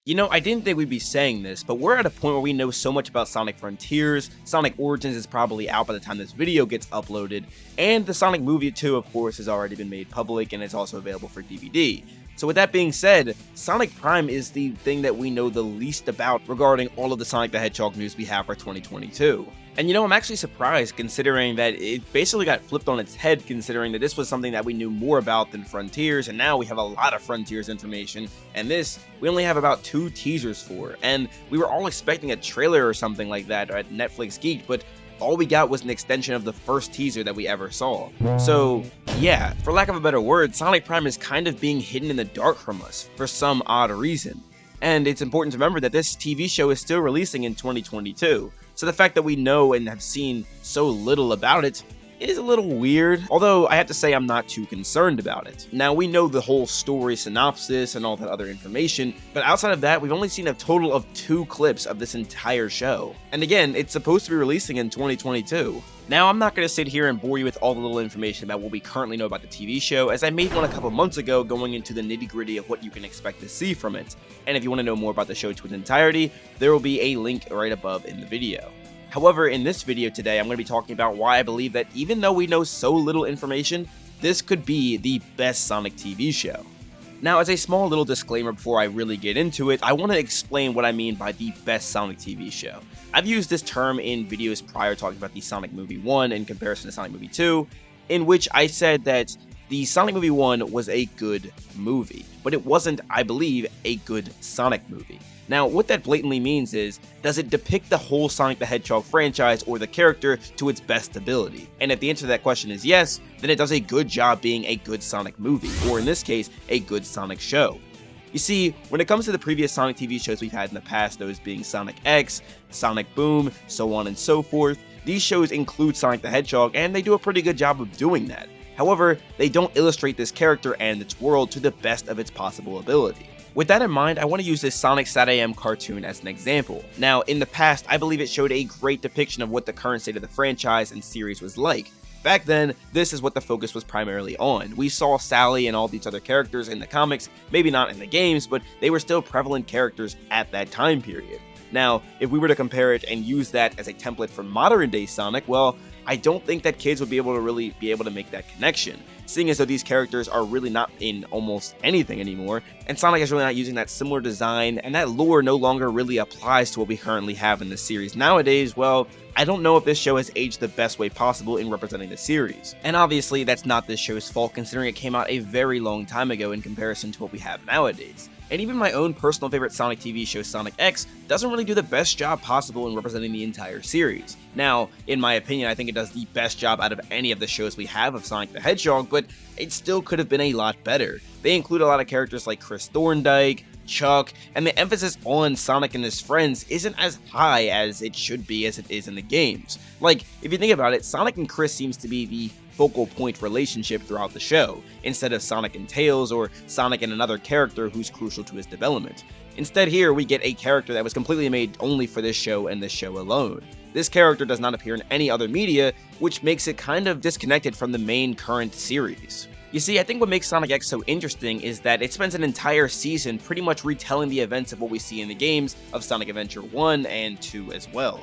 You know, I didn't think we'd be saying this, but we're at a point where we know so much about Sonic Frontiers, Sonic Origins is probably out by the time this video gets uploaded, and the Sonic movie 2, of course, has already been made public and is also available for DVD. So with that being said, Sonic Prime is the thing that we know the least about regarding all of the Sonic the Hedgehog news we have for 2022. And you know, I'm actually surprised considering that it basically got flipped on its head, considering that this was something that we knew more about than Frontiers, and now we have a lot of Frontiers information, and this, we only have about 2 teasers for, and we were all expecting a trailer or something like that at Netflix Geek, but all we got was an extension of the first teaser that we ever saw. So yeah, for lack of a better word, Sonic Prime is kind of being hidden in the dark from us for some odd reason. And it's important to remember that this TV show is still releasing in 2022, so the fact that we know and have seen so little about it is a little weird, although I have to say I'm not too concerned about it. Now, we know the whole story synopsis and all that other information, but outside of that, we've only seen a total of 2 clips of this entire show. And again, it's supposed to be releasing in 2022. Now, I'm not going to sit here and bore you with all the little information about what we currently know about the TV show, as I made one a couple months ago going into the nitty-gritty of what you can expect to see from it. And if you want to know more about the show to its entirety, there will be a link right above in the video. However, in this video today, I'm going to be talking about why I believe that even though we know so little information, this could be the best Sonic TV show. Now, as a small little disclaimer before I really get into it, I want to explain what I mean by the best Sonic TV show. I've used this term in videos prior talking about the Sonic Movie 1 in comparison to Sonic Movie 2, in which I said that the Sonic Movie 1 was a good movie, but it wasn't, I believe, a good Sonic movie. Now, what that blatantly means is, does it depict the whole Sonic the Hedgehog franchise or the character to its best ability? And if the answer to that question is yes, then it does a good job being a good Sonic movie, or in this case, a good Sonic show. You see, when it comes to the previous Sonic TV shows we've had in the past, those being Sonic X, Sonic Boom, so on and so forth, these shows include Sonic the Hedgehog, and they do a pretty good job of doing that. However, they don't illustrate this character and its world to the best of its possible ability. With that in mind, I want to use this Sonic SatAM cartoon as an example. Now, in the past, I believe it showed a great depiction of what the current state of the franchise and series was like. Back then, this is what the focus was primarily on. We saw Sally and all these other characters in the comics, maybe not in the games, but they were still prevalent characters at that time period. Now, if we were to compare it and use that as a template for modern day Sonic, well, I don't think that kids would be able to make that connection, seeing as though these characters are really not in almost anything anymore, and Sonic is really not using that similar design, and that lore no longer really applies to what we currently have in the series nowadays. Well, I don't know if this show has aged the best way possible in representing the series. And obviously, that's not this show's fault, considering it came out a very long time ago in comparison to what we have nowadays. And even my own personal favorite Sonic TV show, Sonic X, doesn't really do the best job possible in representing the entire series. Now, in my opinion, I think it does the best job out of any of the shows we have of Sonic the Hedgehog, but it still could have been a lot better. They include a lot of characters like Chris Thorndike, Chuck, and the emphasis on Sonic and his friends isn't as high as it should be as it is in the games. Like, if you think about it, Sonic and Chris seems to be the focal point relationship throughout the show, instead of Sonic and Tails or Sonic and another character who's crucial to his development. Instead here, we get a character that was completely made only for this show and this show alone. This character does not appear in any other media, which makes it kind of disconnected from the main current series. You see, I think what makes Sonic X so interesting is that it spends an entire season pretty much retelling the events of what we see in the games of Sonic Adventure 1 and 2 as well,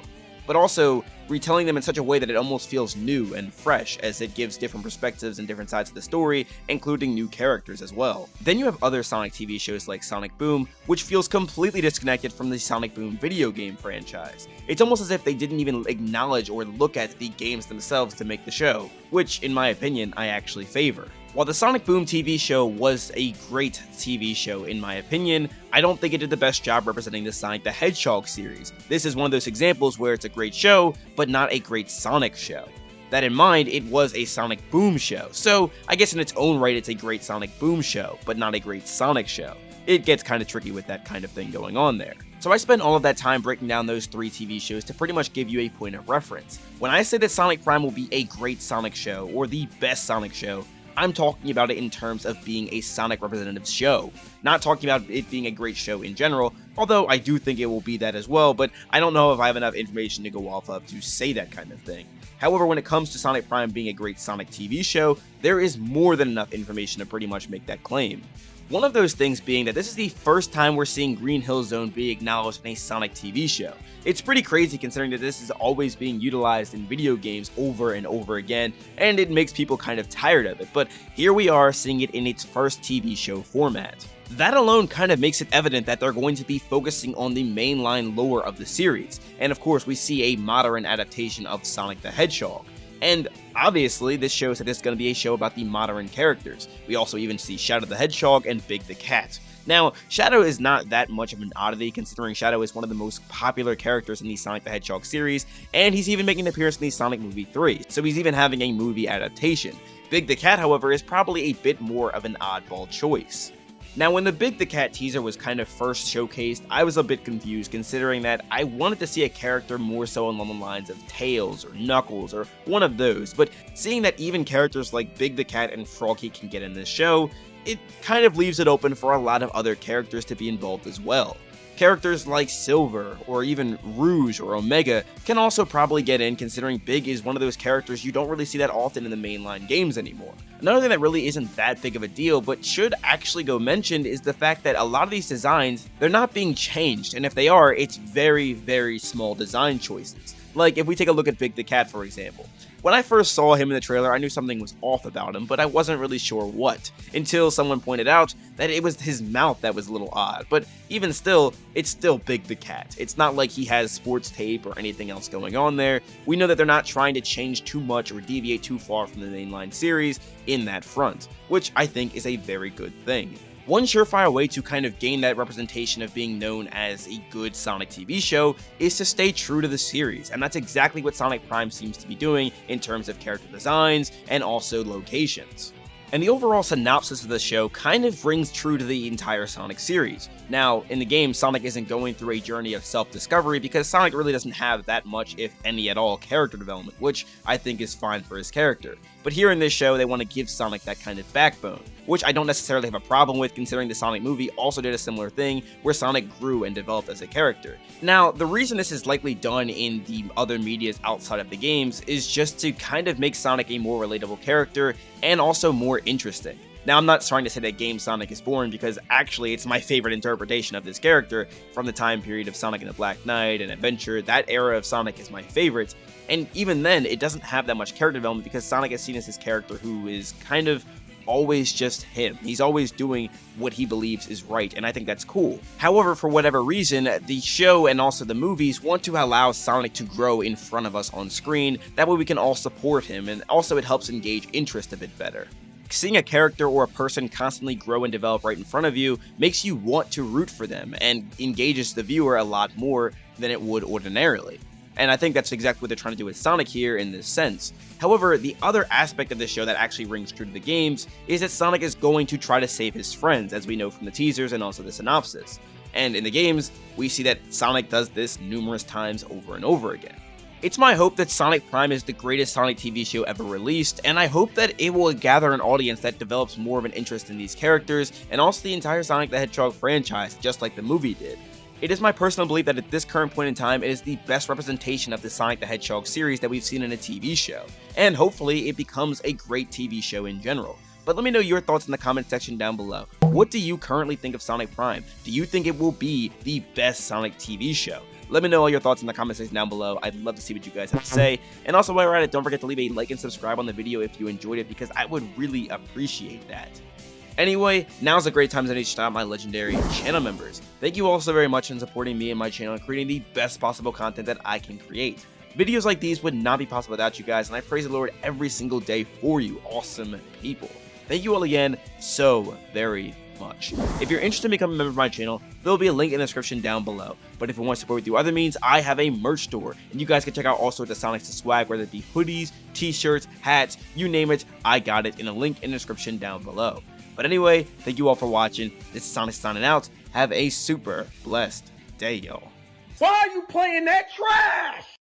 but also retelling them in such a way that it almost feels new and fresh, as it gives different perspectives and different sides of the story, including new characters as well. Then you have other Sonic TV shows like Sonic Boom, which feels completely disconnected from the Sonic Boom video game franchise. It's almost as if they didn't even acknowledge or look at the games themselves to make the show, which, in my opinion, I actually favor. While the Sonic Boom TV show was a great TV show in my opinion, I don't think it did the best job representing the Sonic the Hedgehog series. This is one of those examples where it's a great show, but not a great Sonic show. That in mind, it was a Sonic Boom show, so I guess in its own right it's a great Sonic Boom show, but not a great Sonic show. It gets kind of tricky with that kind of thing going on there. So I spent all of that time breaking down those 3 TV shows to pretty much give you a point of reference. When I say that Sonic Prime will be a great Sonic show, or the best Sonic show, I'm talking about it in terms of being a Sonic representative show, not talking about it being a great show in general, although I do think it will be that as well, but I don't know if I have enough information to go off of to say that kind of thing. However, when it comes to Sonic Prime being a great Sonic TV show, there is more than enough information to pretty much make that claim. One of those things being that this is the first time we're seeing Green Hill Zone be acknowledged in a Sonic TV show. It's pretty crazy considering that this is always being utilized in video games over and over again, and it makes people kind of tired of it, but here we are seeing it in its first TV show format. That alone kind of makes it evident that they're going to be focusing on the mainline lore of the series, and of course we see a modern adaptation of Sonic the Hedgehog. And obviously, this shows that it's going to be a show about the modern characters. We also even see Shadow the Hedgehog and Big the Cat. Now, Shadow is not that much of an oddity, considering Shadow is one of the most popular characters in the Sonic the Hedgehog series, and he's even making an appearance in the Sonic Movie 3, so he's even having a movie adaptation. Big the Cat, however, is probably a bit more of an oddball choice. Now, when the Big the Cat teaser was kind of first showcased, I was a bit confused considering that I wanted to see a character more so along the lines of Tails or Knuckles or one of those, but seeing that even characters like Big the Cat and Froggy can get in this show, it kind of leaves it open for a lot of other characters to be involved as well. Characters like Silver, or even Rouge or Omega, can also probably get in considering Big is one of those characters you don't really see that often in the mainline games anymore. Another thing that really isn't that big of a deal, but should actually go mentioned, is the fact that a lot of these designs, they're not being changed, and if they are, it's very, very small design choices. Like, if we take a look at Big the Cat, for example. When I first saw him in the trailer, I knew something was off about him, but I wasn't really sure what, until someone pointed out that it was his mouth that was a little odd. But even still, it's still Big the Cat. It's not like he has sports tape or anything else going on there. We know that they're not trying to change too much or deviate too far from the mainline series in that front, which I think is a very good thing. One surefire way to kind of gain that representation of being known as a good Sonic TV show is to stay true to the series, and that's exactly what Sonic Prime seems to be doing in terms of character designs and also locations. And the overall synopsis of the show kind of rings true to the entire Sonic series. Now, in the game, Sonic isn't going through a journey of self-discovery because Sonic really doesn't have that much, if any at all, character development, which I think is fine for his character. But here in this show, they want to give Sonic that kind of backbone, which I don't necessarily have a problem with considering the Sonic movie also did a similar thing where Sonic grew and developed as a character. Now, the reason this is likely done in the other medias outside of the games is just to kind of make Sonic a more relatable character and also more interesting. Now, I'm not trying to say that Game Sonic is boring, because actually it's my favorite interpretation of this character from the time period of Sonic and the Black Knight and Adventure. That era of Sonic is my favorite, and even then, it doesn't have that much character development because Sonic is seen as this character who is kind of always just him. He's always doing what he believes is right, and I think that's cool. However, for whatever reason, the show and also the movies want to allow Sonic to grow in front of us on screen. That way we can all support him, and also it helps engage interest a bit better. Seeing a character or a person constantly grow and develop right in front of you makes you want to root for them and engages the viewer a lot more than it would ordinarily. And I think that's exactly what they're trying to do with Sonic here in this sense. However, the other aspect of this show that actually rings true to the games is that Sonic is going to try to save his friends, as we know from the teasers and also the synopsis. And in the games, we see that Sonic does this numerous times over and over again. It's my hope that Sonic Prime is the greatest Sonic TV show ever released, and I hope that it will gather an audience that develops more of an interest in these characters, and also the entire Sonic the Hedgehog franchise, just like the movie did. It is my personal belief that at this current point in time, it is the best representation of the Sonic the Hedgehog series that we've seen in a TV show, and hopefully it becomes a great TV show in general. But let me know your thoughts in the comment section down below. What do you currently think of Sonic Prime? Do you think it will be the best Sonic TV show? Let me know all your thoughts in the comment section down below. I'd love to see what you guys have to say. And also, while we're at it, don't forget to leave a like and subscribe on the video if you enjoyed it, because I would really appreciate that. Anyway, now's a great time as any to shout out my legendary channel members. Thank you all so very much in supporting me and my channel and creating the best possible content that I can create. Videos like these would not be possible without you guys, and I praise the Lord every single day for you awesome people. Thank you all again so very much. If you're interested in becoming a member of my channel, there'll be a link in the description down below. But if you want to support through other means, I have a merch store, and you guys can check out all sorts of Sonicsta swag, whether it be hoodies, t-shirts, hats, you name it, I got it in a link in the description down below. But anyway, thank you all for watching. This is Sonic signing out. Have a super blessed day, y'all. Why are you playing that trash?